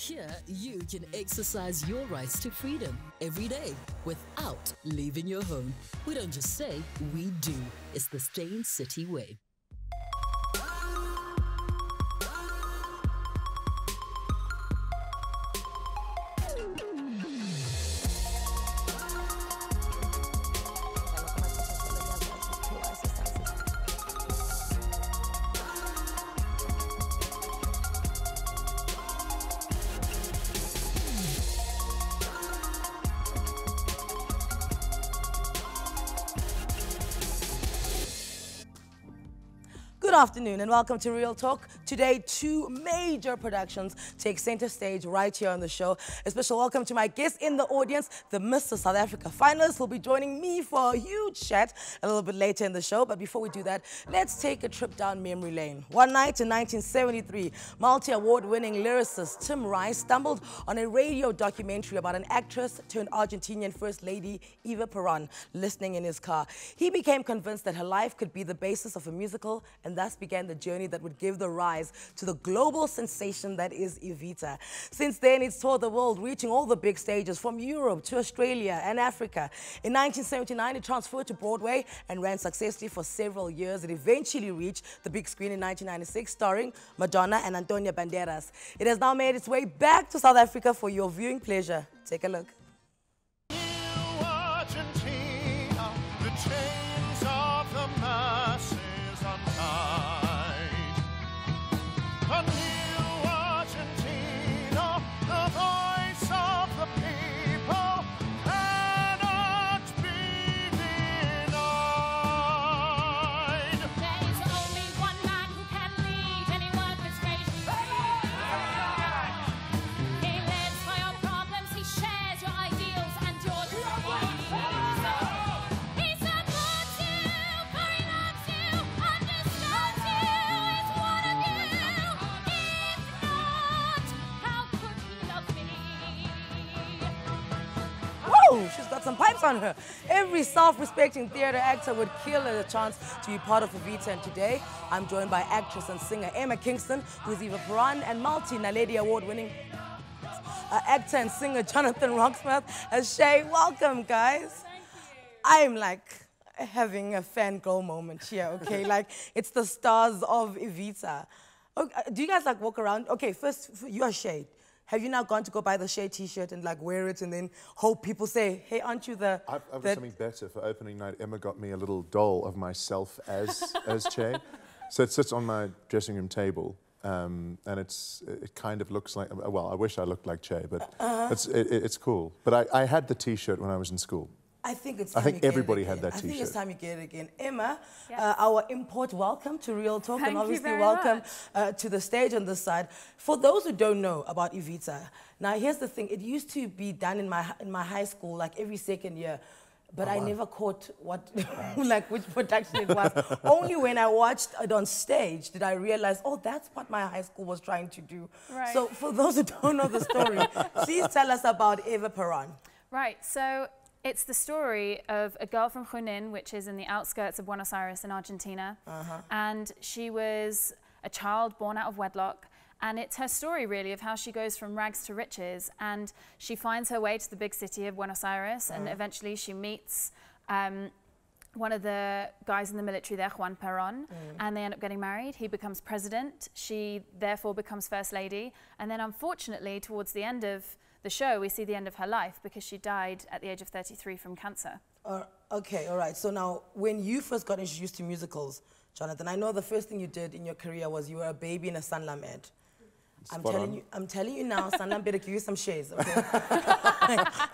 Here, you can exercise your rights to freedom every day without leaving your home. We don't just say, we do. It's the Stay in City way. Good afternoon and welcome to Real Talk. Today, two major productions take center stage right here on the show. A special welcome to my guests in the audience. The Mr. South Africa finalists will be joining me for a huge chat a little bit later in the show. But before we do that, let's take a trip down memory lane. One night in 1973, multi-award-winning lyricist Tim Rice stumbled on a radio documentary about an actress turned Argentinian First Lady Eva Peron listening in his car. He became convinced that her life could be the basis of a musical, and thus began the journey that would give the rise to the global sensation that is Evita. Since then, it's toured the world, reaching all the big stages from Europe to Australia and Africa. In 1979, it transferred to Broadway and ran successfully for several years. It eventually reached the big screen in 1996, starring Madonna and Antonio Banderas. It has now made its way back to South Africa for your viewing pleasure. Take a look. Argentina, the chains of the masses untied. A new Argentina, the voice of the people, cannot be denied. There is only one man who can lead any orchestration. He lives for your problems, he shares your ideals and your dreams. He supports you, for he loves you, understands you, is one of you. If not, how could he love me? Whoa, she's got some pipes on her. Every self-respecting theater actor would kill at a chance to be part of Evita, and today I'm joined by actress and singer Emma Kingston, who's Eva Peron, and multi-Naledi award-winning actor and singer Jonathan Roxmouth as Shay. Welcome, guys. I'm like having a fangirl moment here, okay? Like, it's the stars of Evita. Okay, do you guys like walk around? Okay, first, you are Shay. Have you now gone to go buy the Shay t-shirt and like wear it and then hope people say, hey, aren't you the... I've got something better. For opening night, Emma got me a little doll of myself as Che. So it sits on my dressing room table, and it kind of looks like, well, I wish I looked like Che, but it's cool. But I had the t-shirt when I was in school. I think it's I time think you get everybody it had again. that I think it's t-shirt. time you get it again. Emma, Yes. our import, welcome to Real Talk, Thank and you obviously very welcome to the stage on this side. For those who don't know about Evita, now here's the thing: it used to be done in my high school, like every second year. But I never caught what, like which production it was. Only when I watched it on stage did I realize, oh, that's what my high school was trying to do. Right. So for those who don't know the story, please tell us about Eva Peron. Right, so it's the story of a girl from Junin, which is in the outskirts of Buenos Aires in Argentina. And she was a child born out of wedlock. And it's her story, really, of how she goes from rags to riches. And she finds her way to the big city of Buenos Aires. And eventually she meets one of the guys in the military there, Juan Peron. And they end up getting married. He becomes president. She, therefore, becomes first lady. And then, unfortunately, towards the end of the show, we see the end of her life because she died at the age of 33 from cancer. Okay, all right. So now, when you first got introduced to musicals, Jonathan, I know the first thing you did in your career was you were a baby in a Sanlam ad. I'm telling you now, Sanlam better give you some shares, okay?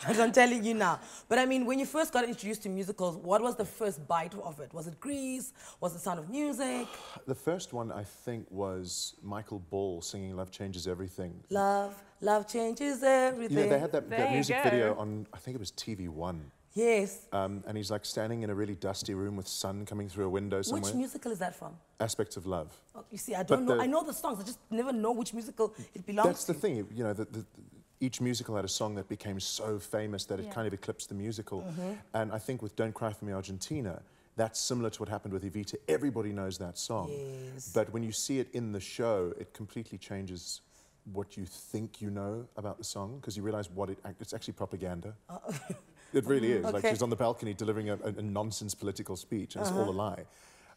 I'm telling you now. But I mean, when you first got introduced to musicals, what was the first bite of it? Was it Grease? Was it Sound of Music? The first one, I think, was Michael Ball singing Love Changes Everything. Love changes everything. You know, they had that There you music go. video on, I think it was TV1. Yes. And he's like standing in a really dusty room with sun coming through a window somewhere. Which musical is that from? Aspects of Love. Oh, you see, I don't know. I know the songs. I just never know which musical it belongs That's to. the thing, you know, each musical had a song that became so famous that it kind of eclipsed the musical. And I think with Don't Cry For Me Argentina, that's similar to what happened with Evita. Everybody knows that song. Yes. But when you see it in the show, it completely changes what you think you know about the song, because you realize it's actually propaganda. It really is. Like, she's on the balcony delivering a nonsense political speech, and it's all a lie.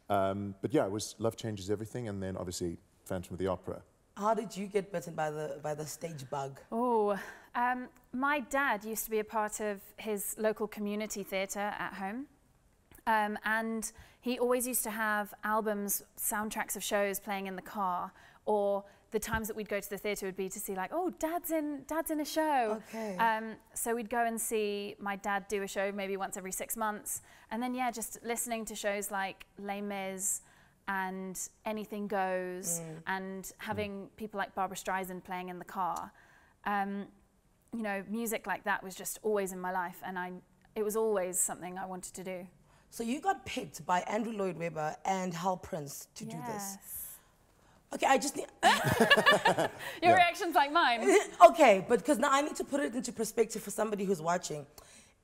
But yeah, it was Love Changes Everything, and then obviously Phantom of the Opera. How did you get bitten by the stage bug? Oh, my dad used to be a part of his local community theatre at home. And he always used to have albums, soundtracks of shows playing in the car, or the times that we'd go to the theatre would be to see, like, oh, dad's in a show. Okay. So we'd go and see my dad do a show maybe once every 6 months. And then, yeah, just listening to shows like Les Mis and Anything Goes, and having people like Barbra Streisand playing in the car. You know, music like that was just always in my life, and it was always something I wanted to do. So you got picked by Andrew Lloyd Webber and Hal Prince to do this. Okay, I just need... Your reaction's like mine. Okay, but because now I need to put it into perspective for somebody who's watching.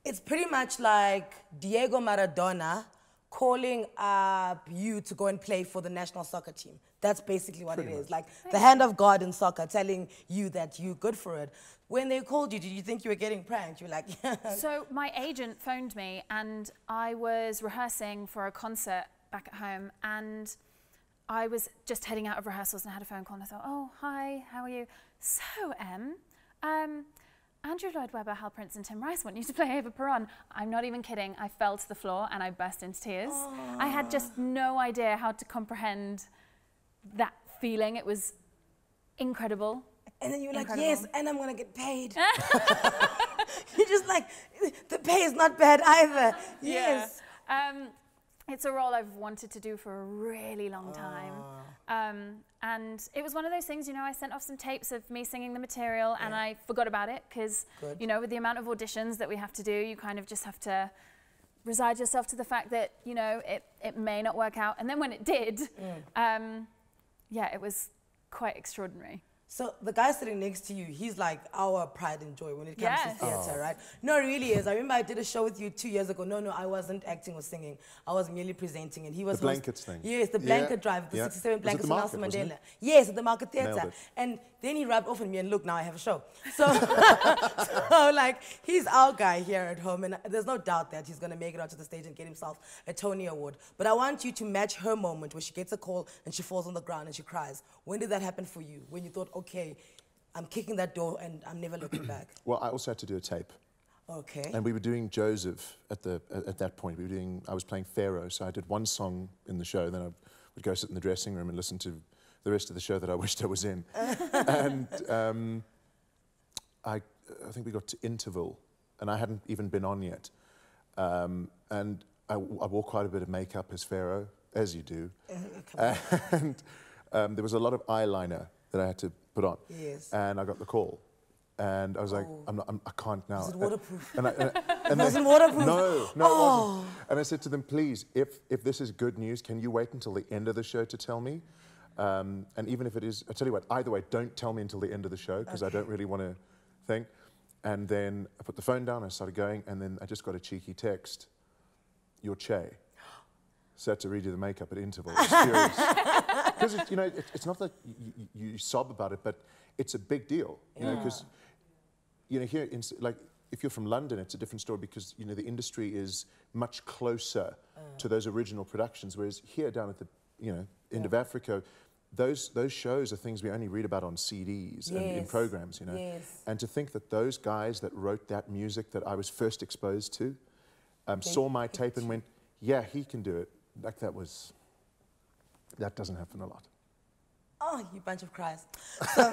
It's pretty much like Diego Maradona calling up you to go and play for the national soccer team. That's basically what it is. Like the hand of God in soccer telling you that you're good for it. When they called you, did you think you were getting pranked? You were like, yeah. So my agent phoned me, and I was rehearsing for a concert back at home, and I was just heading out of rehearsals and I had a phone call, and I thought, oh, hi, how are you? So, Andrew Lloyd Webber, Hal Prince and Tim Rice want you to play Eva Peron. I'm not even kidding. I fell to the floor and I burst into tears. Aww. I had just no idea how to comprehend that feeling. It was incredible. And then you were like, yes, and I'm going to get paid. You're just like, the pay is not bad either. Yes. It's a role I've wanted to do for a really long time. And it was one of those things, you know, I sent off some tapes of me singing the material and I forgot about it because, you know, with the amount of auditions that we have to do, you kind of just have to resign yourself to the fact that, you know, it may not work out. And then when it did, yeah, it was quite extraordinary. So the guy sitting next to you, he's like our pride and joy when it comes to theatre, right? No, it really is. I remember I did a show with you 2 years ago. No, I wasn't acting or singing. I was merely presenting, and he was the blankets thing. Yes, the blanket drive, the 67 blankets of Nelson Mandela. Yes, at the Market Theatre. And then he rubbed off on me, and look, now I have a show. So, so like, he's our guy here at home, and there's no doubt that he's going to make it onto the stage and get himself a Tony Award. But I want you to match her moment where she gets a call and she falls on the ground and she cries. When did that happen for you? When you thought, okay, I'm kicking that door and I'm never looking back? Well, I also had to do a tape. Okay. And we were doing Joseph at that point. I was playing Pharaoh, so I did one song in the show, then I would go sit in the dressing room and listen to the rest of the show that I wished I was in. And I think we got to interval, and I hadn't even been on yet. And I wore quite a bit of makeup as Pharaoh, as you do. And there was a lot of eyeliner that I had to put on. Yes. And I got the call. And I was like, I can't now. Was it waterproof? And it wasn't waterproof? No, it wasn't. And I said to them, please, if this is good news, can you wait until the end of the show to tell me? And even if it is, I tell you what, either way, don't tell me until the end of the show, because I don't really want to think. And then I put the phone down, I started going, and then I just got a cheeky text, "You're Che." So I had to redo the makeup at interval. It was furious. Because, you know, it's not that you sob about it, but it's a big deal, you know, because, you know, here, like, if you're from London, it's a different story because, you know, the industry is much closer to those original productions, whereas here down at the, you know, end of Africa, those shows are things we only read about on CDs and in programs, you know. Yes. And to think that those guys that wrote that music that I was first exposed to saw my tape and went, yeah, he can do it. Like, that doesn't happen a lot. Oh, you bunch of cries. So,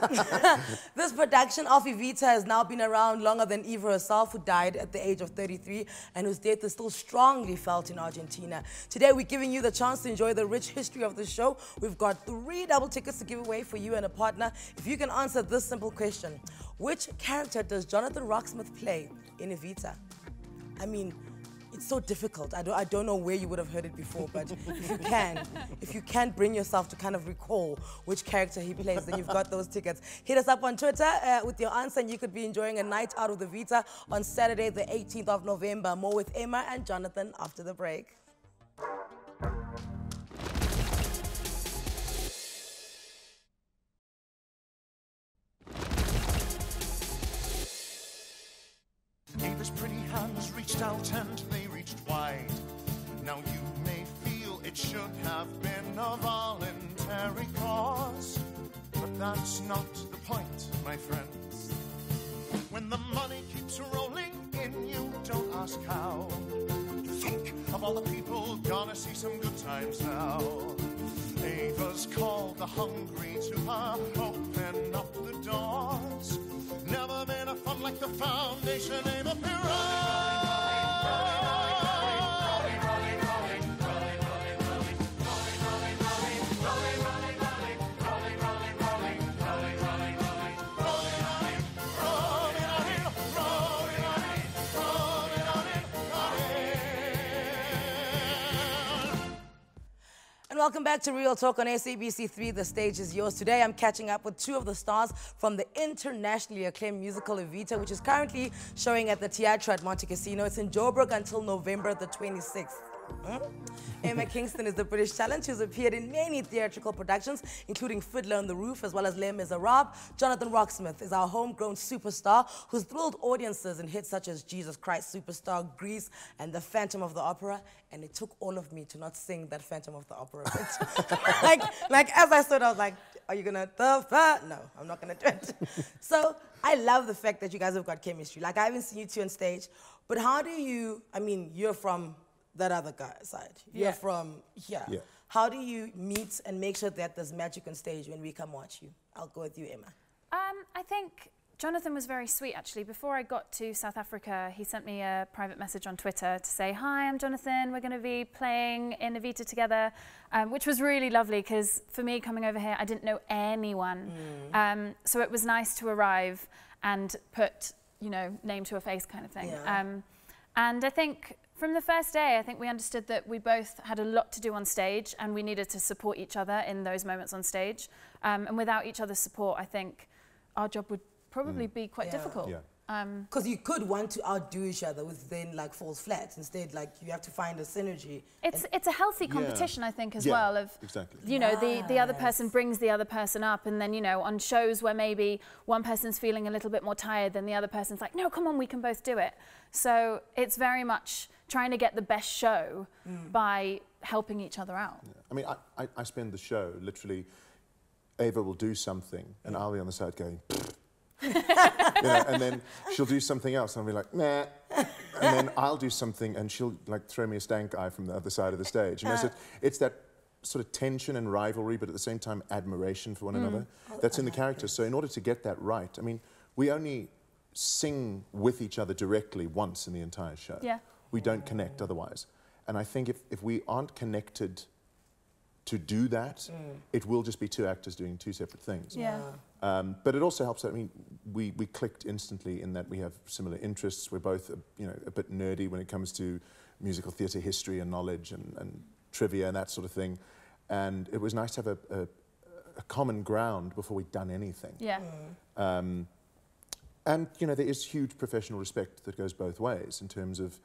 this production of Evita has now been around longer than Eva herself, who died at the age of 33 and whose death is still strongly felt in Argentina. Today, we're giving you the chance to enjoy the rich history of the show. We've got 3 double tickets to give away for you and a partner. If you can answer this simple question, which character does Jonathan Roxmouth play in Evita? I mean, it's so difficult. I don't know where you would have heard it before, but if you can bring yourself to kind of recall which character he plays, then you've got those tickets. Hit us up on Twitter with your answer, and you could be enjoying a night out with Evita on Saturday, the 18th of November. More with Emma and Jonathan after the break. his pretty hands reached out and they reached wide. Now you may feel it should have been a voluntary cause, but that's not the point, my friends. When the money keeps rolling in, you don't ask how. Think of all the people gonna see some good times now. Eva's called the hungry to her, open up the doors. Never been a fun like the foundation, Eva Peron. And welcome back to Real Talk on SABC3. The stage is yours. Today I'm catching up with two of the stars from the internationally acclaimed musical Evita, which is currently showing at the Theatre at Monte Cassino. It's in Joburg until November the 26th. Emma Kingston is the British talent who's appeared in many theatrical productions, including Fiddler on the Roof as well as Les Miserables. Jonathan Roxmouth is our homegrown superstar who's thrilled audiences in hits such as Jesus Christ Superstar, Grease, and The Phantom of the Opera. And it took all of me to not sing that Phantom of the Opera bit. like as I stood, I was like, are you gonna, no, I'm not gonna do it. So I love the fact that you guys have got chemistry. Like, I haven't seen you two on stage, but how do you, I mean, you're from that other guy's side. You're from here. Yeah. How do you meet and make sure that there's magic on stage when we come watch you? I'll go with you, Emma. I think Jonathan was very sweet, actually. Before I got to South Africa, he sent me a private message on Twitter to say, hi, I'm Jonathan. We're going to be playing in Evita together, which was really lovely because for me, coming over here, I didn't know anyone. So it was nice to arrive and put, you know, name to a face kind of thing. Yeah. And I think from the first day, I think we understood that we both had a lot to do on stage and we needed to support each other in those moments on stage. And without each other's support, I think our job would probably be quite difficult. Because you could want to outdo each other, which then like falls flat. Instead, like you have to find a synergy. It's a healthy competition, I think, as well. Of you know, the other person brings the other person up, and then you know, on shows where maybe one person's feeling a little bit more tired than the other person's like, no, come on, we can both do it. So it's very much trying to get the best show by helping each other out. Yeah. I mean, I spend the show literally. Eva will do something, and I'll be on the side going. You know, and then she'll do something else, and I'll be like, nah. And then I'll do something, and she'll like throw me a stank eye from the other side of the stage. You know, so it's that sort of tension and rivalry, but at the same time admiration for one another. That's in the character. So in order to get that right, I mean, we only sing with each other directly once in the entire show. Yeah. We don't connect otherwise. And I think if we aren't connected to do that, it will just be two actors doing two separate things. Yeah. But it also helps. I mean, we clicked instantly in that we have similar interests. We're both, you know, a bit nerdy when it comes to musical theatre history and knowledge and trivia and that sort of thing. And it was nice to have a common ground before we'd done anything. Yeah. And you know, there is huge professional respect that goes both ways in terms of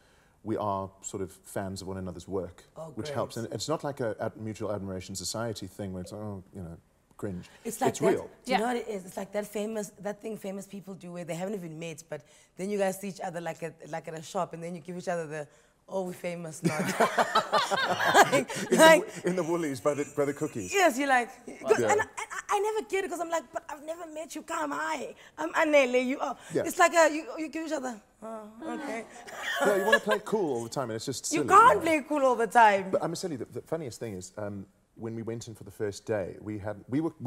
we are sort of fans of one another's work, which helps. And it's not like a mutual admiration society thing where it's, oh, you know, cringe. It's like real. Do you know what it is? It's like that thing famous people do where they haven't even met, but then you guys see each other like at a shop, and then you give each other the, oh, we're famous nod. in the Woolies by the cookies. Yes, you're like, and I never get it because I'm like, but I've never met you. Come, hi, I'm Anele. You are. Yeah. It's like you give each other. Oh, okay. Yeah, you want to play cool all the time, and it's just silly. You can't play cool all the time. But I must tell you, the funniest thing is, when we went in for the first day, we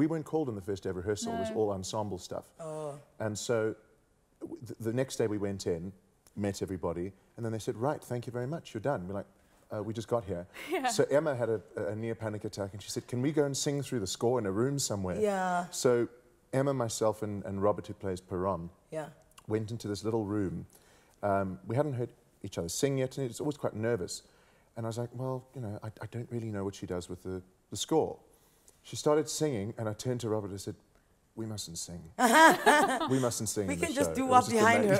weren't called on the first day of rehearsal. It was all ensemble stuff. Oh. And so the next day we went in, met everybody, and then they said, right, thank you very much, you're done. We're like, we just got here. Yeah. So Emma had a near panic attack, and she said, can we go and sing through the score in a room somewhere? Yeah. So Emma, myself, and Robert, who plays Peron, went into this little room. We hadn't heard each other sing yet, and it's always quite nervous. And I was like, well, you know, I don't really know what she does with the score. She started singing, and I turned to Robert and said, we mustn't sing. We mustn't sing. We in the can just show. do what behind her.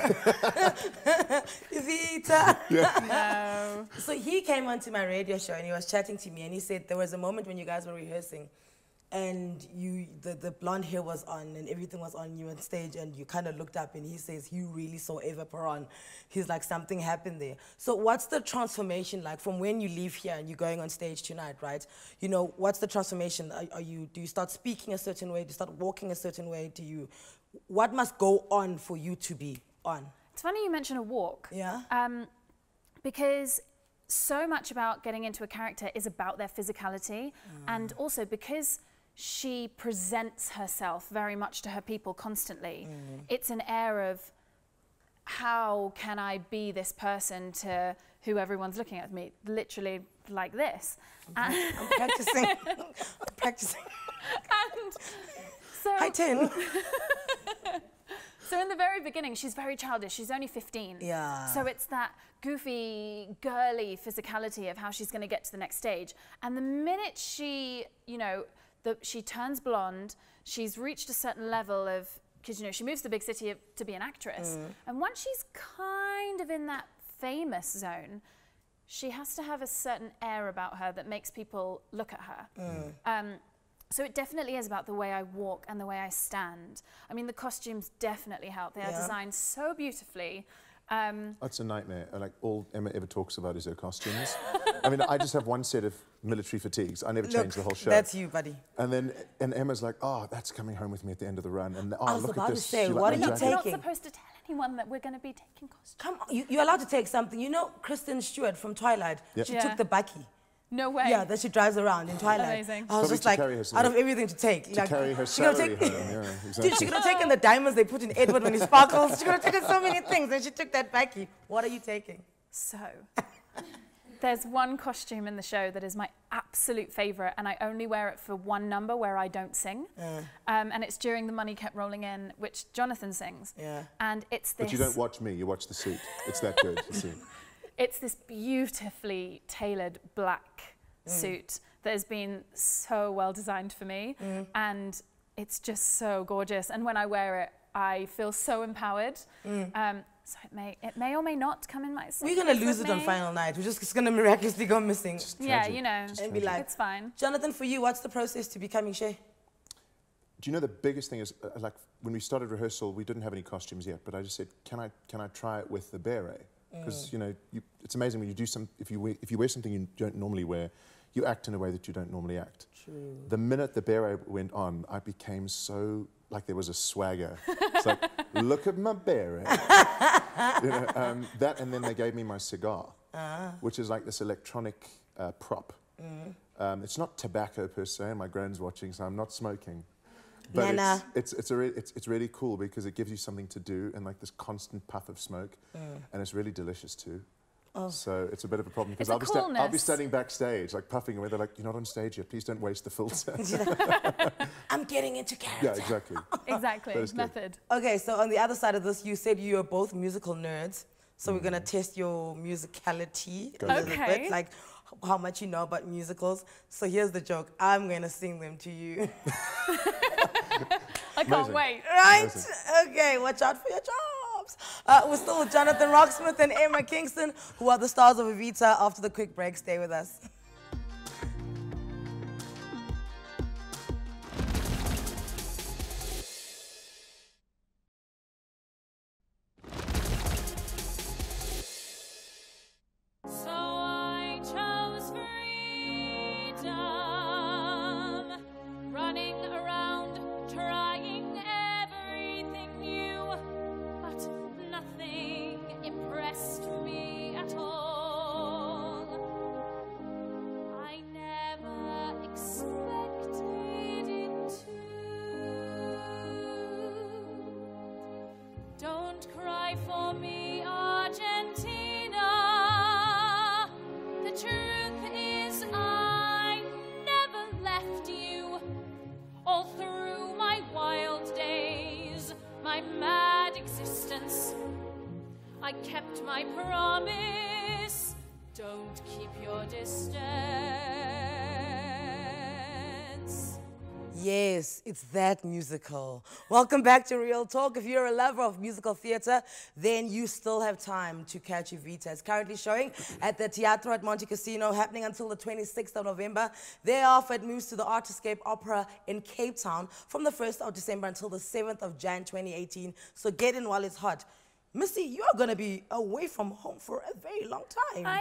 Evita. No. So he came onto my radio show and he was chatting to me, and he said there was a moment when you guys were rehearsing and the blonde hair was on and everything was on you on stage, and you kind of looked up and he says, you really saw Eva Peron. He's like, something happened there. So what's the transformation like from when you leave here and you're going on stage tonight, right? You know, what's the transformation? Do you start speaking a certain way? Do you start walking a certain way? What must go on for you to be on? It's funny you mention a walk. Yeah. Because so much about getting into a character is about their physicality, and also because she presents herself very much to her people constantly. It's an air of, how can I be this person to who everyone's looking at me? Literally like this. I'm practicing. I'm practicing. And so, Hi, Tin. So in the very beginning, she's very childish. She's only 15. Yeah. So it's that goofy, girly physicality of how she's going to get to the next stage. And the minute she, you know, she turns blonde, she's reached a certain level of, because, you know, she moves to the big city to be an actress. And once she's kind of in that famous zone, she has to have a certain air about her that makes people look at her. So it definitely is about the way I walk and the way I stand. I mean, the costumes definitely help. They are designed so beautifully. That's a nightmare. Like, all Emma ever talks about is her costumes. I mean, I just have one set of military fatigues. I never change the whole show. That's you, buddy. And Emma's like, oh, that's coming home with me at the end of the run. And I was look about at to this. say, She what like are my you jacket. We're not taking? supposed to tell anyone that we're going to be taking costumes. Come on, you're allowed to take something. You know, Kristen Stewart from Twilight, she took the bakkie. No way. Yeah, that she drives around in Twilight. Amazing. I was just like, out of everything to take. To carry her salary home, yeah, exactly. Dude, she could have taken the diamonds they put in Edward when he sparkles. She could have taken so many things, and she took that bakkie. What are you taking? So, there's one costume in the show that is my absolute favourite, and I only wear it for one number where I don't sing. And it's during The Money Kept Rolling In, which Jonathan sings. Yeah. And it's this... But you don't watch me, you watch the suit. It's that good, you see. It's this beautifully tailored black suit that has been so well designed for me, and it's just so gorgeous. And when I wear it, I feel so empowered. So it may or may not come in my suitcase. We're going to lose it on final night. We're just going to miraculously go missing. Yeah, you know, And be like, it's fine. Jonathan, for you, what's the process to becoming Shay? Do you know the biggest thing is, like, when we started rehearsal, we didn't have any costumes yet, but I just said, can I try it with the beret? Because, you know, it's amazing when you do if you wear something you don't normally wear, you act in a way that you don't normally act. True. The minute the beret went on, I became so, like, there was a swagger. It's like, look at my beret. You know, that, and then they gave me my cigar, which is like this electronic prop. It's not tobacco per se, and my gran's watching, so I'm not smoking. But it's really cool because it gives you something to do, and like this constant puff of smoke, and it's really delicious too. So it's a bit of a problem because I'll be standing backstage like puffing away. They're like, "You're not on stage yet. Please don't waste the filter." I'm getting into character. Yeah, exactly. Exactly, method. Okay, so on the other side of this, you said you are both musical nerds. So we're going to test your musicality a little bit, like how much you know about musicals. So here's the joke. I'm going to sing them to you. I can't wait. Right? Okay, watch out for your jobs. We're still with Jonathan Roxmouth and Emma Kingston, who are the stars of Evita. After the quick break, stay with us. Don't cry for me, Argentina. The truth is I never left you. All through my wild days, my mad existence, I kept my promise. Don't keep your distance. Yes, it's that musical. Welcome back to Real Talk. If you're a lover of musical theatre, then you still have time to catch Evita. It's currently showing at the Teatro at Monte Cassino, happening until the 26th of November. Thereafter, it moves to the Artiscape Opera in Cape Town from the 1st of December until the 7th of Jan 2018. So get in while it's hot. Missy, you are going to be away from home for a very long time. I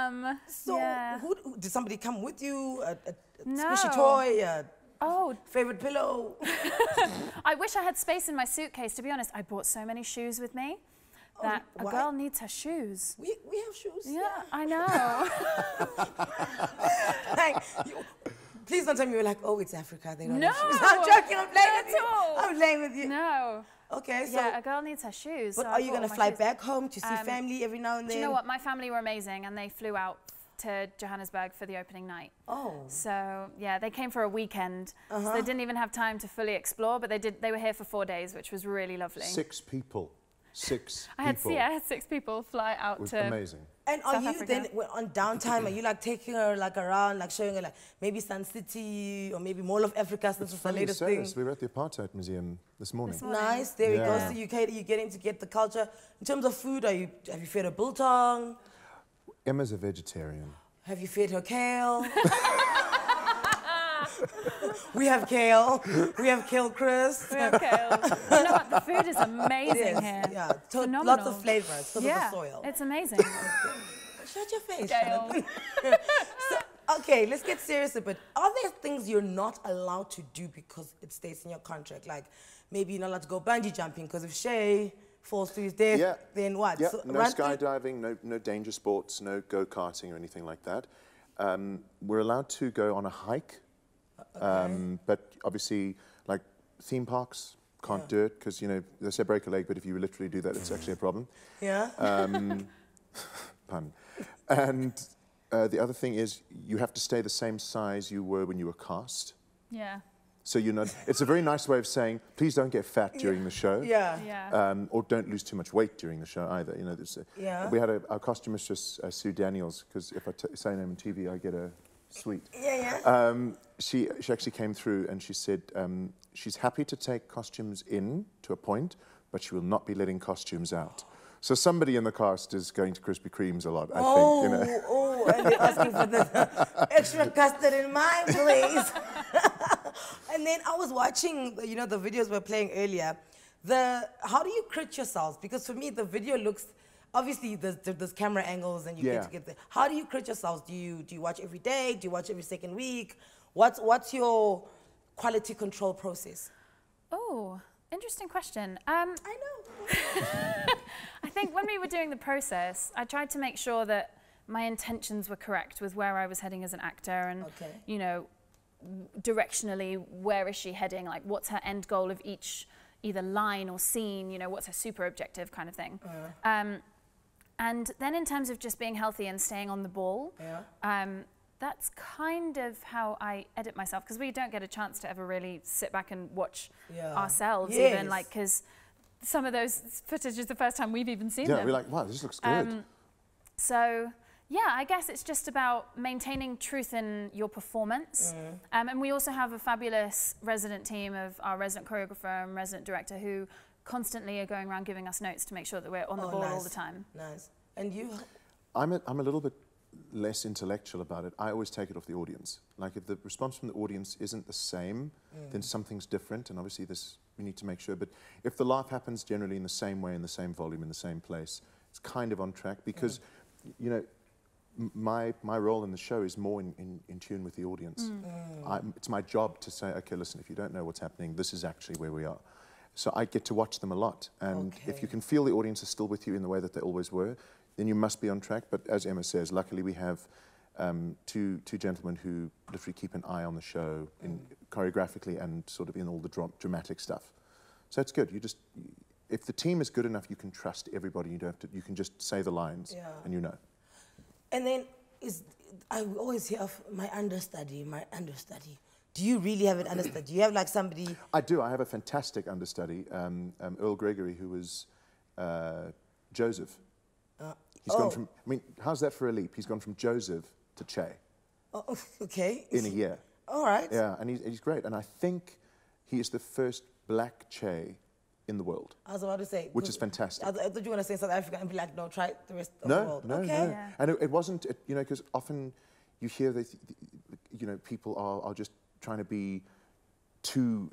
am. So Yeah. did somebody come with you? A No. squishy toy? Oh, Favorite pillow? I wish I had space in my suitcase. To be honest, I brought so many shoes with me that a why? girl needs her shoes. We have shoes. Yeah, I know. Like, please don't tell me you're like, oh, it's Africa. They don't No, have shoes. I'm joking. I'm playing not with you. at all. I'm playing with you. No. Okay, so. Yeah, a girl needs her shoes. But so are I you brought going to all my fly shoes. back home to see family every now and then? Do you know what? My family were amazing, and they flew out to Johannesburg for the opening night. Oh. So yeah, they came for a weekend, so they didn't even have time to fully explore. But they were here for 4 days, which was really lovely. 6 people. 6 I had people. I had 6 people fly out It was to. amazing. And are South you Africa. then on downtime? Are you like taking her like around, like showing her like maybe Sun City or maybe Mall of Africa? Since it's the Funny you latest say thing. this, we were at the Apartheid Museum this morning. Nice. There we go. Yeah. So you're getting to get the culture. In terms of food, have you fed a biltong? Emma's a vegetarian. Have you fed her kale? We have kale. We have kale crisp. We have kale. You know what? The food is amazing here. Yeah, Phenomenal. lots of flavors because Yeah, of the soil. it's amazing. Shut your face. Kale. Jonathan. So, okay, let's get serious a bit. Are there things you're not allowed to do because it states in your contract? Like maybe you're not allowed to go bungee jumping because if Shay falls to his death, then what? Yeah, So no run through- skydiving, no danger sports, no go-karting or anything like that. We're allowed to go on a hike, but obviously, like theme parks, can't do it because, you know, they say break a leg, but if you literally do that, it's actually a problem. Yeah. Pun. And the other thing is you have to stay the same size you were when you were cast. Yeah. So you're not, it's a very nice way of saying, please don't get fat during the show. Yeah. Yeah. Or don't lose too much weight during the show either. You know, Yeah. We had our costume mistress, Sue Daniels, because if I say her name on TV, I get a sweet. Yeah. She actually came through and she said she's happy to take costumes in to a point, but she will not be letting costumes out. So somebody in the cast is going to Krispy Kremes a lot, I think. You know. Oh, and they're asking for the extra custard in mine, please. And then I was watching, you know, the videos we were playing earlier. How do you crit yourselves? Because for me, the video looks, obviously there's camera angles and you get to get there. How do you crit yourselves? Do you watch every day? Do you watch every second week? What's your quality control process? Oh, interesting question. I know. I think when we were doing the process, I tried to make sure that my intentions were correct with where I was heading as an actor and, you know, directionally, where is she heading? Like, what's her end goal of each either line or scene? You know, what's her super objective kind of thing? And then in terms of just being healthy and staying on the ball, that's kind of how I edit myself, because we don't get a chance to ever really sit back and watch ourselves even, like, because some of those footage is the first time we've even seen them. Yeah, we're like, wow, this looks good. So, yeah, I guess it's just about maintaining truth in your performance. And we also have a fabulous resident team of our resident choreographer and resident director who constantly are going around giving us notes to make sure that we're on the ball all the time. Nice. And you? I'm a little bit less intellectual about it. I always take it off the audience. Like, if the response from the audience isn't the same, then something's different, and obviously we need to make sure. But if the laugh happens generally in the same way, in the same volume, in the same place, it's kind of on track, because, you know, my role in the show is more in tune with the audience. It's my job to say, okay, listen, if you don't know what's happening, this is actually where we are. So I get to watch them a lot, and if you can feel the audience is still with you in the way that they always were, then you must be on track. But as Emma says, luckily we have two gentlemen who literally keep an eye on the show, in choreographically and sort of in all the dramatic stuff. So it's good. If the team is good enough, you can trust everybody. You don't have to. You can just say the lines, and you know. And then I always hear of my understudy. Do you really have an understudy? Do you have like somebody? I do. I have a fantastic understudy, Earl Gregory, who was Joseph. He's gone from, I mean, how's that for a leap? He's gone from Joseph to Che. Oh, okay. In a year. All right. Yeah, and he's great. And I think he is the first black Che in the world. I was about to say. Which is fantastic. I thought you were going to say South Africa and be like, no, try the rest of the world. No. Yeah. And it wasn't, you know, because often you hear that, you know, people are just trying to be too,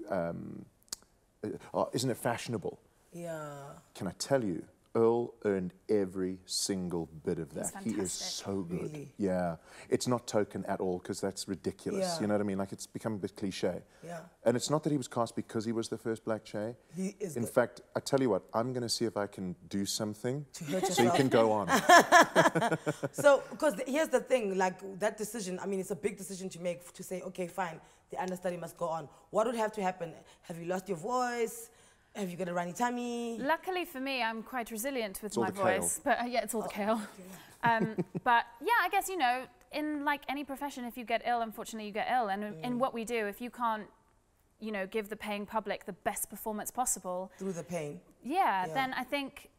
isn't it fashionable? Yeah. Can I tell you, Earl earned every single bit of that. He is fantastic. so good. Really? Yeah. It's not token at all, because that's ridiculous. Yeah. You know what I mean? Like, it's become a bit cliche. Yeah. And it's not that he was cast because he was the first black Che. He is In good. fact, I tell you what, I'm going to see if I can do something To hurt so you yourself. can go on. So, because here's the thing, like that decision, I mean, it's a big decision to make, to say, okay, fine, the understudy must go on. What would have to happen? Have you lost your voice? Have you got a runny tummy? Luckily for me, I'm quite resilient with It's all my the kale. voice. But yeah, it's all the kale. But yeah, I guess, you know, in like any profession, if you get ill, unfortunately you get ill. And in what we do, if you can't, you know, give the paying public the best performance possible. Through the pain. Yeah, then I think,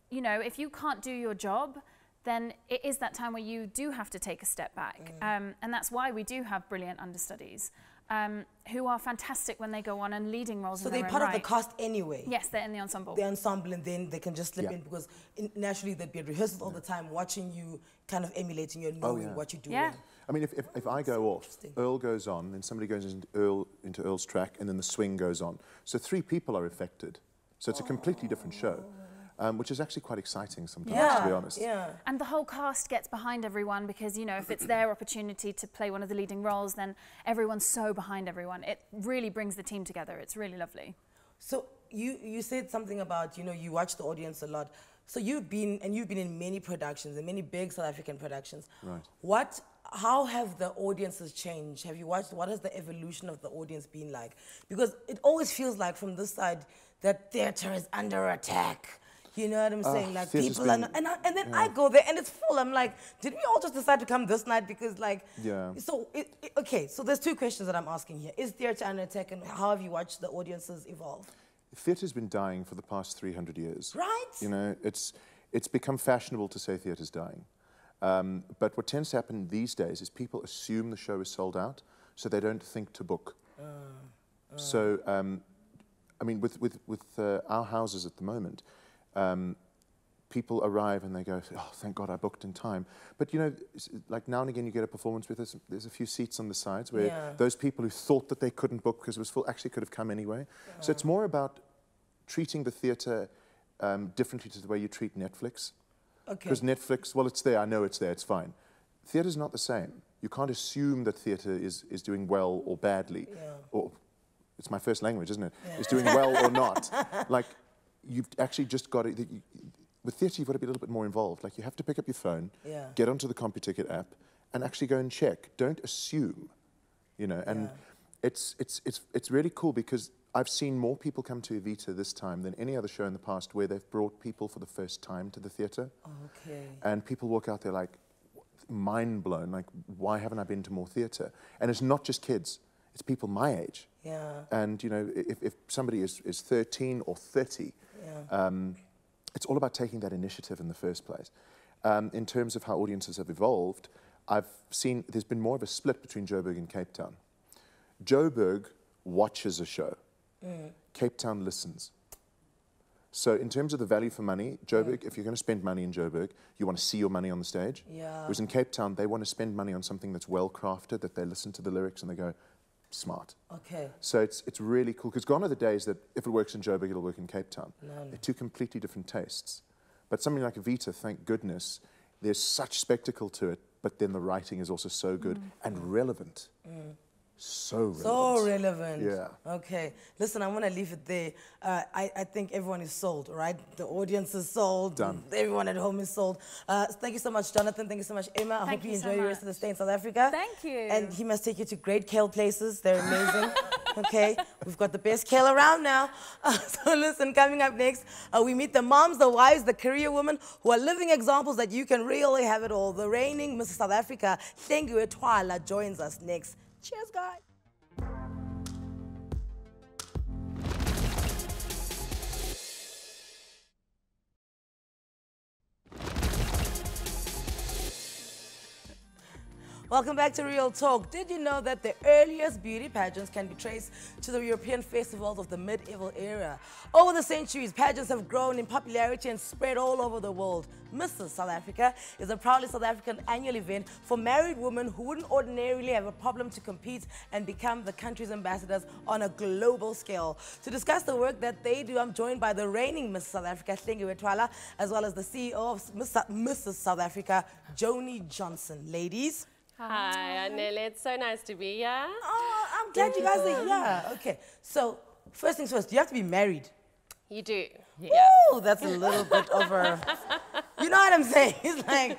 you know, if you can't do your job, then it is that time where you do have to take a step back. And that's why we do have brilliant understudies who are fantastic when they go on and leading roles So in their they're own part of the right. cast anyway. Yes, they're in the ensemble. The ensemble, and then they can just slip Yeah. in because naturally they'd be at rehearsals all the time, watching you, kind of emulating you and knowing yeah. what you're doing. Yeah. I mean, if I go off, Interesting. Earl goes on, then somebody goes into Earl's track, and then the swing goes on. So 3 people are affected. So it's a completely different show, which is actually quite exciting sometimes, to be honest. Yeah. And the whole cast gets behind everyone because, you know, if it's their opportunity to play one of the leading roles, then everyone's so behind everyone. It really brings the team together. It's really lovely. So you said something about, you know, you watch the audience a lot. So you've been in many productions, and many big South African productions. Right. How have the audiences changed? Have you watched, what has the evolution of the audience been like? Because it always feels like from this side that theatre is under attack. You know what I'm saying? Like theatre's people are, been- and then I go there and it's full. I'm like, did we all just decide to come this night because like? Yeah. So okay. So there's 2 questions that I'm asking here. Is theatre under attack, and how have you watched the audiences evolve? Theatre's been dying for the past 300 years. Right. You know, it's become fashionable to say theatre's dying. But what tends to happen these days is people assume the show is sold out, so they don't think to book. So, I mean, with our houses at the moment, people arrive and they go, oh, thank God I booked in time. But, you know, like now and again you get a performance with us, there's a few seats on the sides where those people who thought that they couldn't book because it was full actually could have come anyway. So it's more about treating the theatre differently to the way you treat Netflix. Okay. Because Netflix, well, it's there, I know it's there, it's fine. Theatre's not the same. You can't assume that theatre is doing well or badly. Or, it's my first language, isn't it? Is doing well or not. Like, you've actually just got to, with theatre, you've got to be a little bit more involved. Like, you have to pick up your phone, get onto the CompuTicket app, and actually go and check. Don't assume, you know. And it's really cool because I've seen more people come to Evita this time than any other show in the past where they've brought people for the first time to the theatre. Okay. And people walk out there like mind blown, like, why haven't I been to more theatre? And it's not just kids, it's people my age. Yeah. And, you know, if somebody is 13 or 30, it's all about taking that initiative in the first place. In terms of how audiences have evolved, I've seen there's been more of a split between Joburg and Cape Town. Joburg watches a show. Cape Town listens. So in terms of the value for money, Joburg, if you're going to spend money in Joburg, you want to see your money on the stage. Whereas in Cape Town, they want to spend money on something that's well crafted, that they listen to the lyrics and they go, smart. Okay. So it's really cool, because gone are the days that if it works in Joburg, it'll work in Cape Town. They're 2 completely different tastes. But something like Evita, thank goodness, there's such spectacle to it, but then the writing is also so good and relevant. So relevant. So relevant. Yeah. Okay. Listen, I'm going to leave it there. I think everyone is sold, right? The audience is sold. Done. Everyone at home is sold. Thank you so much, Jonathan. Thank you so much, Emma. I hope you enjoy your rest of the stay in South Africa. Thank you. And he must take you to great kale places. They're amazing. Okay. We've got the best kale around now. So listen, coming up next, we meet the moms, the wives, the career women who are living examples that you can really have it all. The reigning Mrs. South Africa, Hlengiwe Twala, joins us next. Cheers, guys. Welcome back to Real Talk. Did you know that the earliest beauty pageants can be traced to the European festivals of the medieval era? Over the centuries, pageants have grown in popularity and spread all over the world. Mrs. South Africa is a proudly South African annual event for married women who wouldn't ordinarily have a problem to compete and become the country's ambassadors on a global scale. To discuss the work that they do, I'm joined by the reigning Mrs. South Africa, Evita, as well as the CEO of Mrs. South Africa, Joni Johnson. Ladies. Hi, Anele. It's so nice to be here. Oh, I'm glad you guys are here. Okay, so first things first, you have to be married. You do. Woo, that's a little bit over. You know what I'm saying? It's like,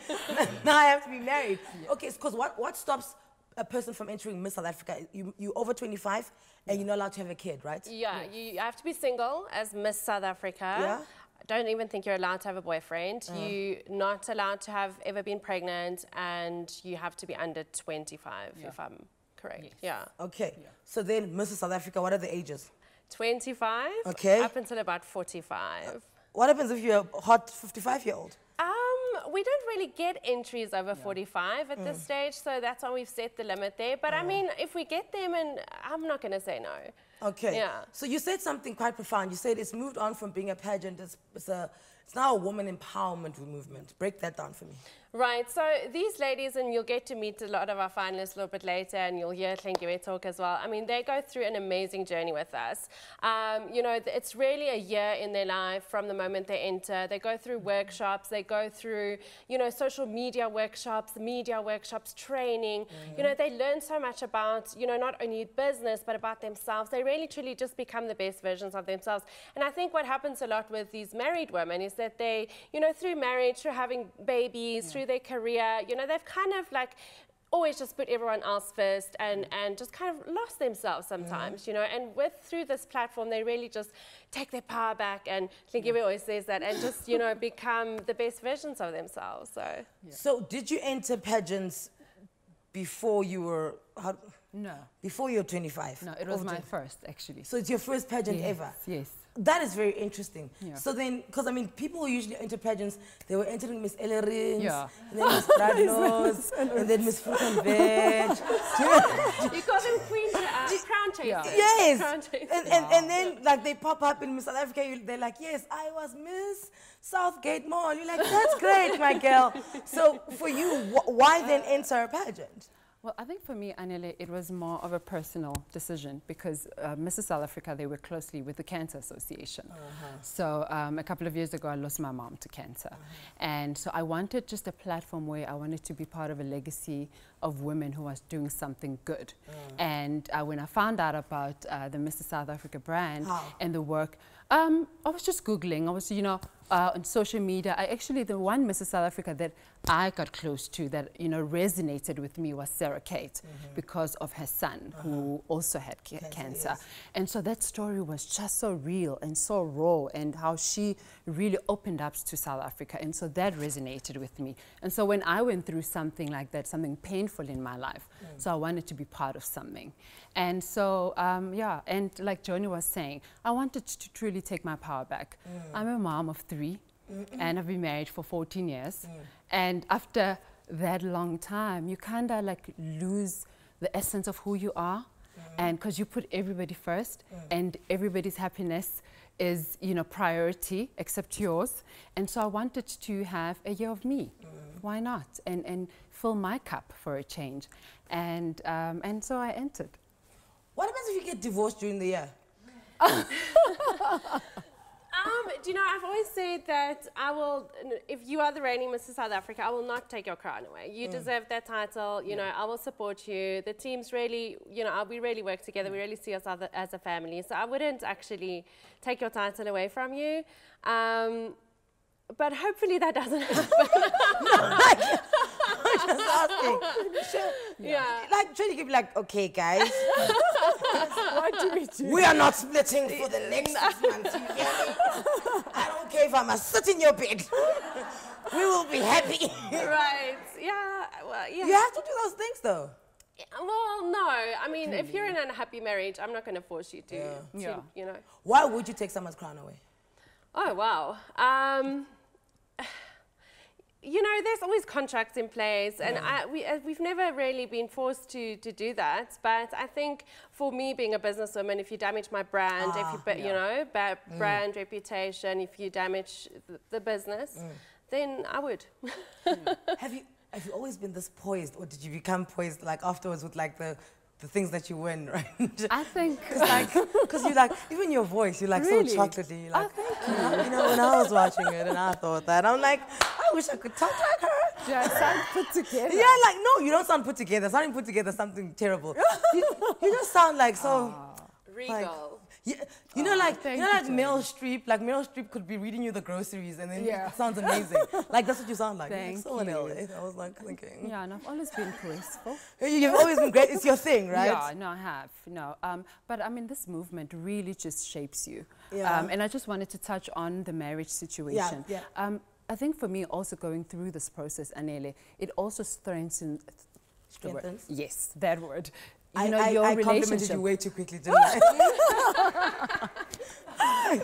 now I have to be married. Okay, because what stops a person from entering Miss South Africa? You over 25 and you're not allowed to have a kid, right? Yeah, you have to be single as Miss South Africa. Yeah. I don't even think you're allowed to have a boyfriend. You're not allowed to have ever been pregnant, and you have to be under 25, if I'm correct. Yes. Yeah. Okay, so then Mrs. South Africa, what are the ages? 25 up until about 45. What happens if you're a hot 55-year-old? We don't really get entries over 45 at this stage, so that's why we've set the limit there. But I mean, if we get them, and I'm not going to say no. Okay. Yeah. So you said something quite profound. You said it's moved on from being a pageant. It's now a woman empowerment movement. Break that down for me. Right, so these ladies, and you'll get to meet a lot of our finalists a little bit later, and you'll hear Tlengiwe talk as well. I mean, they go through an amazing journey with us. You know, it's really a year in their life from the moment they enter. They go through workshops, they go through, you know, social media workshops, training. You know, they learn so much about, you know, not only business, but about themselves. They really, truly just become the best versions of themselves. And I think what happens a lot with these married women is that they, you know, through marriage, through having babies, through their career, you know, they've kind of like always just put everyone else first and just kind of lost themselves sometimes, you know, and through this platform, they really just take their power back, and Tlengiwe always says that, and just, you know, become the best versions of themselves, so. So did you enter pageants before you were, No. Before you were 25? No, it was my first, actually. So it's your first pageant ever? Yes. That is very interesting. Yeah. So then, because I mean, people who usually enter pageants, they were entering Miss Ellerins, and then Miss Bradnos, and then Miss Fruit and Veg. You call them queen, crown chasers. Yeah. Yes. Crown chasers. And then, like, they pop up in Miss South Africa, they're like, yes, I was Miss Southgate Mall. You're like, that's great, my girl. So for you, why then enter a pageant? Well, I think for me, Anele, it was more of a personal decision because Mrs. South Africa, they work closely with the Cancer Association. So a couple of years ago, I lost my mom to cancer. And so I wanted just a platform where I wanted to be part of a legacy of women who was doing something good. And when I found out about the Mrs. South Africa brand and the work, I was just Googling. I was, you know, on social media. The one Mrs. South Africa that I got close to that, you know, resonated with me was Sarah Kate because of her son who also had cancer. Yes. And so that story was just so real and so raw, and how she really opened up to South Africa. And so that resonated with me. And so when I went through something like that, something painful in my life, so I wanted to be part of something. And so, yeah, and like Joni was saying, I wanted to truly take my power back. I'm a mom of 3, and I've been married for 14 years. And after that long time, you kind of like lose the essence of who you are, and because you put everybody first, and everybody's happiness is, you know, priority except yours. And so I wanted to have a year of me. Why not? And fill my cup for a change. And so I entered. What happens if you get divorced during the year? Do you know, I've always said that I will, if you are the reigning Mrs. South Africa, I will not take your crown away. You deserve that title. You know, I will support you. The team's really, you know, we really work together. We really see us as a family. So I wouldn't actually take your title away from you. But hopefully that doesn't happen. I'm just asking. Sure. Yeah. Like, trying to give like, okay, guys. What do we do? We are not splitting for the next 6 months, you hear me? I don't care if I must sit in your bed. We will be happy. Right. Yeah. Well, yeah. You have to do those things, though. Well, no. I mean, if you're in an unhappy marriage, I'm not going to force you to, you know. Why would you take someone's crown away? Oh, wow. you know, there's always contracts in place, and we've never really been forced to do that. But I think for me, being a businesswoman, if you damage my brand, you know, brand reputation, if you damage the business, then I would. Have you always been this poised, or did you become poised like afterwards with like the things that you win, right? I think because you like, even your voice, you're like Really? so chocolatey. You're like, you know, when I was watching it and I thought that, I'm like, I wish I could talk like her. do I sound put together? Yeah, like, no, you don't sound put together. Sounding put together is something terrible. you just sound like so... Regal. Like, you know, like thank you, Meryl Streep. Like Meryl Streep could be reading you the groceries, and then it sounds amazing. Like that's what you sound like. Thank so you. Anele. I was like thinking. Yeah, and I've always been graceful. You've always been great. It's your thing, right? Yeah, no, I have. No, but I mean, this movement really just shapes you. Yeah. And I just wanted to touch on the marriage situation. Yeah. I think for me, also going through this process, Anele, it also strengthens. Strengthens? Yes, that word. I your complimented relationship. you way too quickly, didn't I?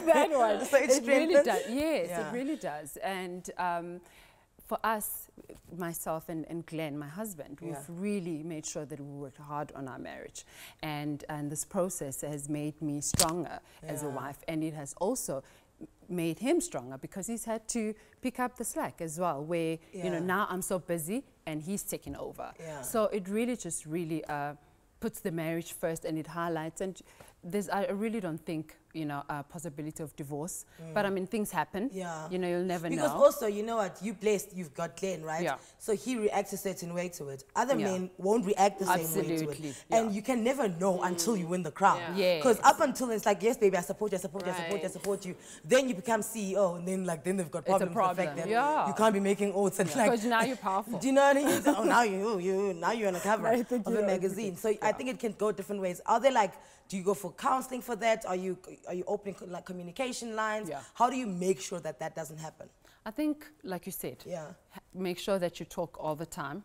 That one. So it really strengthens? does. Yes, Yeah. it really does. And for us, myself and Glenn, my husband, we've really made sure that we worked hard on our marriage. And this process has made me stronger as a wife. And it has also made him stronger because he's had to pick up the slack as well, where, you know, now I'm so busy and he's taking over. Yeah. So it really just really puts the marriage first, and it highlights, and I really don't think, you know, a possibility of divorce. But I mean, things happen. Yeah. You know, you'll never know. Because also, you know what, you've got Glenn, right? Yeah. So he reacts a certain way to it. Other men won't react the same way to it. Absolutely, And you can never know until you win the crown. Yeah. Because up until it's like, yes, baby, I support you, I support you, I support you, I support you. Then you become CEO, and then then they've got problems with the fact that you can't be making oaths and like. Because now you're powerful. Do you know what I mean? Oh, now you're on the cover of a magazine. So I think it can go different ways. Are there like, do you go for counseling for that? Are you opening like communication lines? Yeah. How do you make sure that that doesn't happen? I think, like you said, Yeah. make sure that you talk all the time.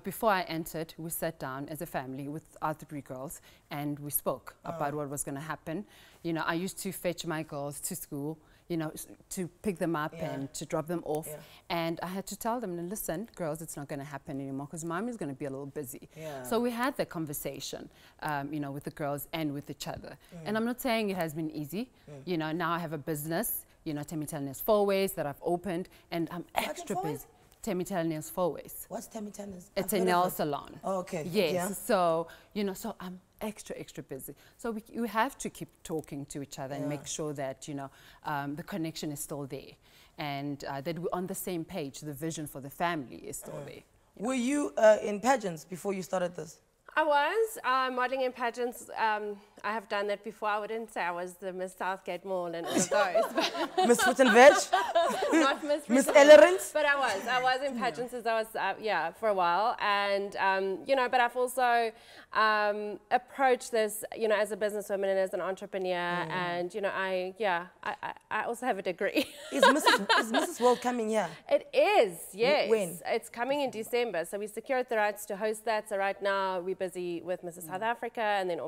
Before I entered, we sat down as a family with our 3 girls, and we spoke about what was going to happen. You know, I used to fetch my girls to school, you know, to pick them up and to drop them off. And I had to tell them, listen, girls, it's not going to happen anymore because mom is going to be a little busy. So we had that conversation, you know, with the girls and with each other. And I'm not saying it has been easy. You know, now I have a business, you know, Temitel Nails 4 Ways that I've opened, and I'm extra busy. Temitel Nails 4 Ways. What's Temitel Nails? It's a nail salon. Oh, okay. Yes. Yeah. So, you know, so I'm extra busy. So we have to keep talking to each other and make sure that, you know, the connection is still there, and that we're on the same page. The vision for the family is still there. Were you in pageants before you started this? I was modelling in pageants. I have done that before. I wouldn't say I was the Miss Southgate Mall and all of those. Miss Fruit and Veg? Not Miss Miss Fruit and Ellerins? But I was in pageants as I was, for a while. And, you know, but I've also approached this, you know, as a businesswoman and as an entrepreneur. And, you know, I also have a degree. Is Mrs. World coming here? It is, yes. When? It's coming in December. So we secured the rights to host that. So right now we're busy with Mrs. South Africa, and then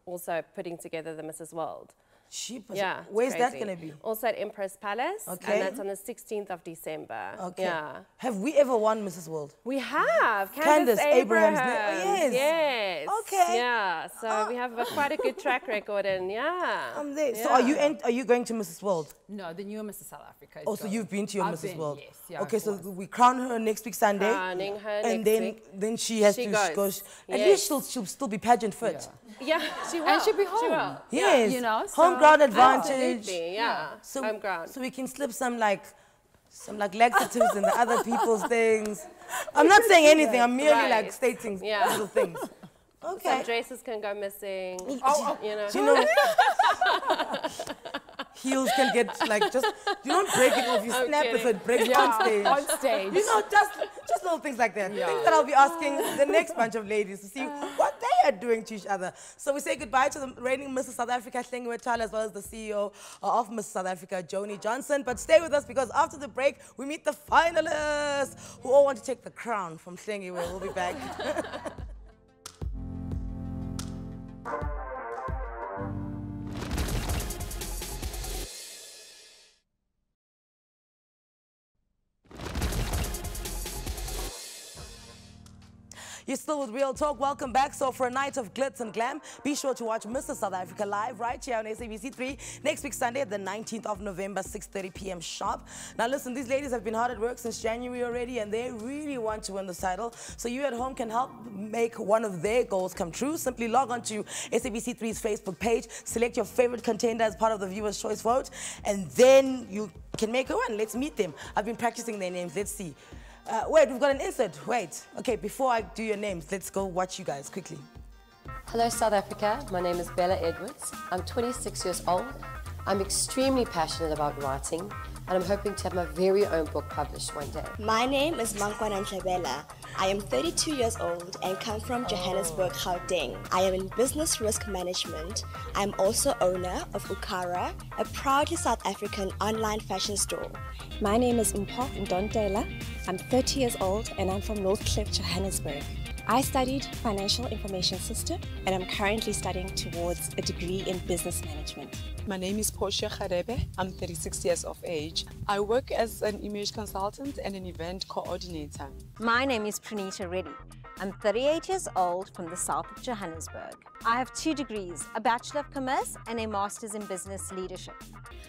also putting together the Mrs. World. Cheapers. Yeah. Where's that going to be? Also at Empress Palace. Okay. And that's on the 16th of December. Okay. Yeah. Have we ever won Mrs. World? We have. Candace Abraham's. Yes. Yes. Okay. Yeah. So we have quite a good track record, and I'm there. So are you going to Mrs. World? No, the new Mrs. South Africa. Oh, so you've been to your Mrs. World? Yes. Yeah, okay, so we crown her next week Sunday. Crowning her and next then week. then she has to go. At least she'll still be pageant fit. Yeah, she will. And she'll be home. She will. Yes. You know, home so ground advantage. Absolutely, yeah. So, home ground. So we can slip some laxatives in the other people's things. I'm not saying anything. I'm merely like stating little things. Okay. Some dresses can go missing. You know. Do you know? Heels can get just you don't break it off. You snap it, so it breaks on stage. On stage. You know, just little things like that. Things that I'll be asking the next bunch of ladies to see what they are doing to each other. So we say goodbye to the reigning Mrs. South Africa, Hlengwethala, as well as the CEO of Mrs. South Africa, Joni Johnson. But stay with us, because after the break, we meet the finalists who all want to take the crown from Hlengiwe. We'll be back. You're still with Real Talk. Welcome back. So for a night of glitz and glam, be sure to watch Mr. South Africa live right here on SABC3 next week Sunday, the 19th of November, 6:30 p.m. sharp. Now listen, these ladies have been hard at work since January already, and they really want to win the title. So you at home can help make one of their goals come true. Simply log on to SABC3's Facebook page, select your favorite contender as part of the viewer's choice vote, and then you can make a win. Let's meet them. I've been practicing their names. Let's see. Wait, we've got an insert. Wait. Okay, before I do your names, let's go watch you guys quickly. Hello, South Africa. My name is Bella Edwards. I'm 26 years old. I'm extremely passionate about writing, and I'm hoping to have my very own book published one day. My name is Mankwana Ntlebela. I am 32 years old and come from Johannesburg, Gauteng. I am in business risk management. I'm also owner of Ukara, a proudly South African online fashion store. My name is Mpho Ndontela. I'm 30 years old and I'm from Northcliffe, Johannesburg. I studied financial information system and I'm currently studying towards a degree in business management. My name is Portia Kharebe. I'm 36 years of age. I work as an image consultant and an event coordinator. My name is Pranita Reddy. I'm 38 years old from the south of Johannesburg. I have 2 degrees, a Bachelor of Commerce and a Master's in Business Leadership.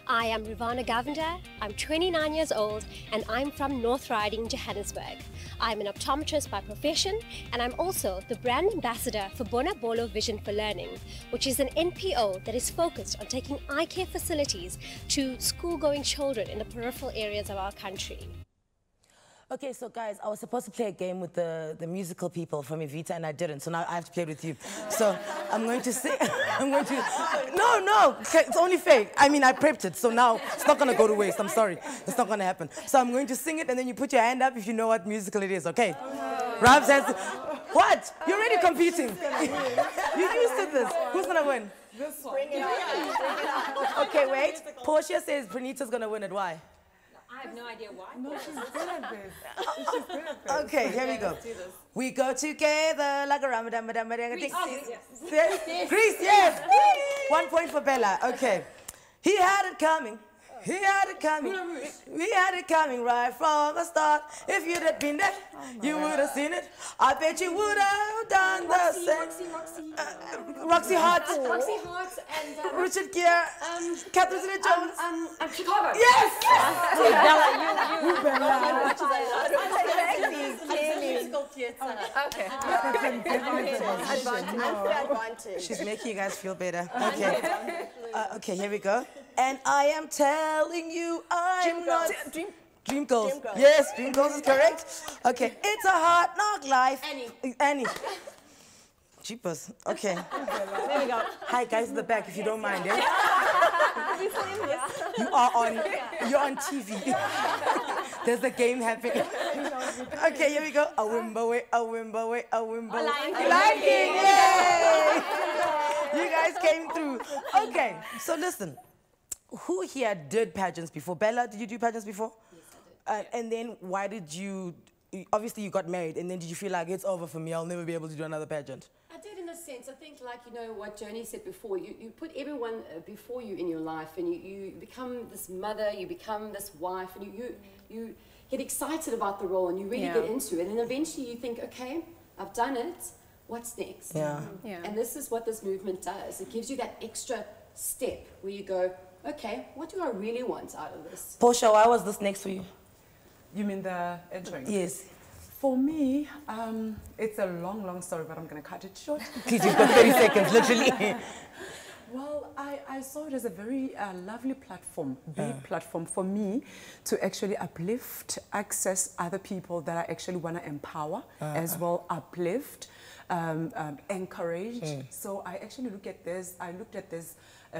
I am Rivana Govender. I'm 29 years old and I'm from North Riding, Johannesburg. I'm an optometrist by profession and I'm also the brand ambassador for Bona Bolo Vision for Learning, which is an NPO that is focused on taking eye care facilities to school-going children in the peripheral areas of our country. Okay, so guys, I was supposed to play a game with the musical people from Evita, and I didn't, so now I have to play it with you. So I'm going to sing, No, it's only fair. I mean, I prepped it, so now it's not gonna go to waste, I'm sorry. It's not gonna happen. So I'm going to sing it, and then you put your hand up if you know what musical it is, okay? Rab says, what? You're already competing. You're used to this. Who's gonna win? This one. Bring it on. Okay, wait. Portia says Pranita's gonna win it, why? I have no idea why. No, she's good at this. She's good at this. Okay, here we go. We go together like a Ramadan. Greece, yes. Greece, yes. 1 point for Bella. Okay. He had it coming. He had it coming. We had it coming right from the start. If you'd have been there, you would have seen it. I bet you would have done the same. Roxy Hart. Roxy Hart and Richard Gere. Catherine Zeta-Jones. Chicago. Yes. Advantage. She's making you guys feel better. Okay. Okay, here we go. And I am telling you, I'm not... Dream Girls. Yes, Dream Girls is correct. Okay, it's a hard knock life. Annie. Jeepers. Okay. There we go. Hi, guys in the back, if you don't mind. Yeah? You're on TV. There's a game happening. Okay, here we go. A wimbo, a wimbo, a wimbo. Liking, yay! You guys came through. Okay, so listen. Who here did pageants before? Bella, did you do pageants before? Yes, I did. And then why did you, obviously you got married, and then did you feel like it's over for me, I'll never be able to do another pageant? I did in a sense. I think, like, you know, what Joni said before, you put everyone before you in your life, and you become this mother, you become this wife, and you get excited about the role, and you really get into it, and eventually you think, okay, I've done it, what's next? Yeah. And this is what this movement does. It gives you that extra step where you go, okay, what do I really want out of this? Portia, why was this next for you? You mean the entering? Yes. For me, it's a long story, but I'm going to cut it short. Please, you've got 30 seconds, literally. Well, I saw it as a very lovely platform, big platform for me to actually uplift, access other people that I actually want to empower, as well uplift, encourage. So I actually looked at this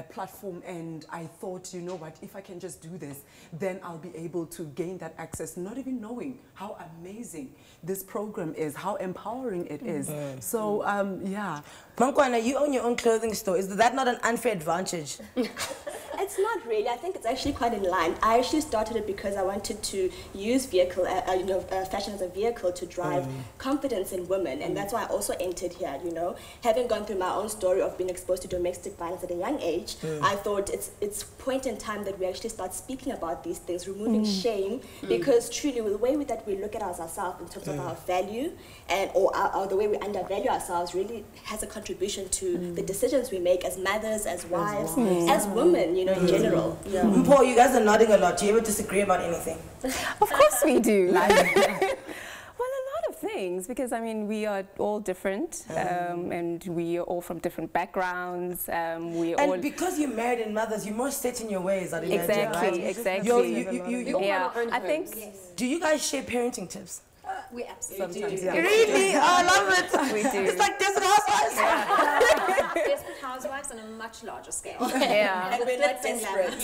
platform, and I thought, you know what, if I can just do this, then I'll be able to gain that access, not even knowing how amazing this program is, how empowering it is. So, yeah. Mankwana, you own your own clothing store. Is that not an unfair advantage? And It's not really. I think it's actually quite in line. I actually started it because I wanted to use fashion as a vehicle to drive confidence in women, and that's why I also entered here. You know, having gone through my own story of being exposed to domestic violence at a young age, I thought it's point in time that we actually start speaking about these things, removing shame, because truly, with the way that we look at ourselves in terms of our value and or the way we undervalue ourselves, really has a contribution to the decisions we make as mothers, as wives, as women, you know, in general. Paul, you guys are nodding a lot. Do you ever disagree about anything? Of course we do. Well, a lot of things, because I mean we are all different, and we are all from different backgrounds. Because you're married and mothers, you're more set in your ways. Exactly. I think. Do you guys share parenting tips? We absolutely do. Really? Oh, I love it. We do. It's like Desperate Housewives. Desperate Housewives on a much larger scale. Yeah. And we're not desperate.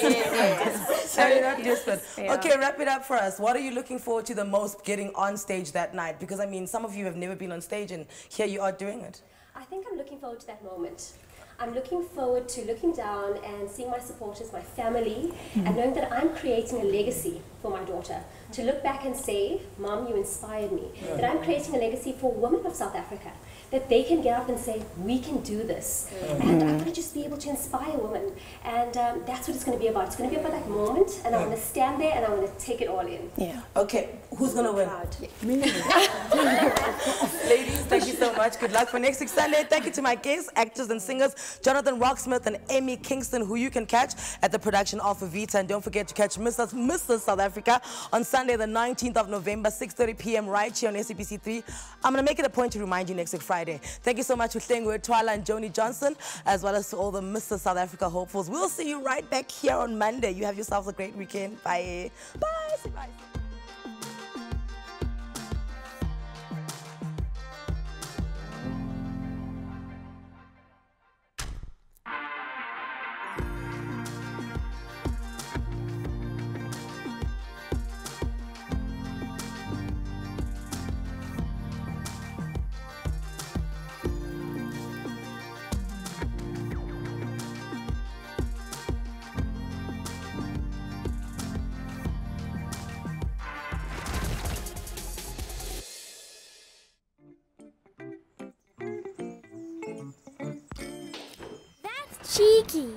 So you're not desperate. Okay, wrap it up for us. What are you looking forward to the most getting on stage that night? Because I mean, some of you have never been on stage, and here you are doing it. I think I'm looking forward to that moment. I'm looking forward to looking down and seeing my supporters, my family, and knowing that I'm creating a legacy for my daughter. To look back and say, Mom, you inspired me. That I'm creating a legacy for women of South Africa. That they can get up and say, we can do this. And I'm going to just be able to inspire women. And that's what it's going to be about. It's going to be about that moment, and I want to stand there and I want to take it all in. Yeah. Okay, who's going to win? Me. Ladies, thank you so much. Good luck for next week Sunday. Thank you to my guests, actors and singers, Jonathan Roxmouth and Emma Kingston, who you can catch at the production of Evita. And don't forget to catch Mrs. South Africa on Sunday, the 19th of November, 6:30 p.m. right here on SABC3. I'm going to make it a point to remind you next week Friday. Thank you so much for staying with Twala and Joni Johnson, as well as to all the Mr. South Africa hopefuls. We'll see you right back here on Monday. You have yourselves a great weekend. Bye. Bye. Say bye. Cheeky.